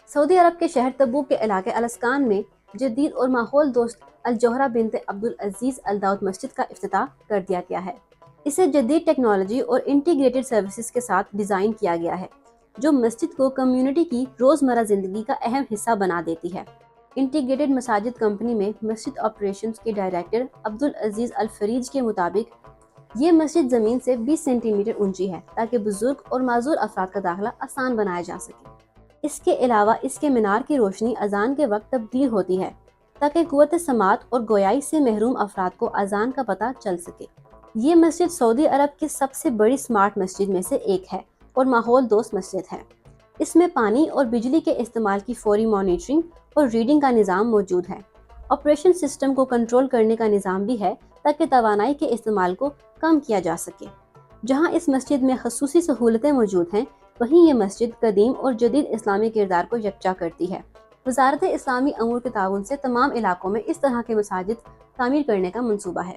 سعودی عرب کے شہر تبوک کے علاقے الاسکان میں جدید اور ماحول دوست الجوہرہ بنت عبدالعزیز الداود مسجد کا افتتاح کر دیا گیا ہے۔ اسے جدید ٹیکنالوجی اور انٹیگریٹڈ سروسز کے ساتھ ڈیزائن کیا گیا ہے، جو مسجد کو کمیونٹی کی روزمرہ زندگی کا اہم حصہ بنا دیتی ہے۔ انٹیگریٹڈ مساجد کمپنی میں مسجد آپریشنز کے ڈائریکٹر عبدالعزیز الفریج کے مطابق یہ مسجد زمین سے 20 سینٹی میٹر اونچی ہے تاکہ بزرگ اور معذور افراد کا داخلہ آسان بنایا جا سکے۔ اس کے علاوہ اس کے مینار کی روشنی اذان کے وقت تبدیل ہوتی ہے تاکہ قوت سماعت اور گویائی سے محروم افراد کو اذان کا پتہ چل سکے۔ یہ مسجد سعودی عرب کی سب سے بڑی سمارٹ مسجد میں سے ایک ہے اور ماحول دوست مسجد ہے۔ اس میں پانی اور بجلی کے استعمال کی فوری مانیٹرنگ اور ریڈنگ کا نظام موجود ہے۔ آپریشن سسٹم کو کنٹرول کرنے کا نظام بھی ہے تاکہ توانائی کے استعمال کو کم کیا جا سکے۔ جہاں اس مسجد میں خصوصی سہولتیں موجود ہیں، وہیں یہ مسجد قدیم اور جدید اسلامی کردار کو یکجا کرتی ہے۔ وزارت اسلامی امور کے تعاون سے تمام علاقوں میں اس طرح کے مساجد تعمیر کرنے کا منصوبہ ہے۔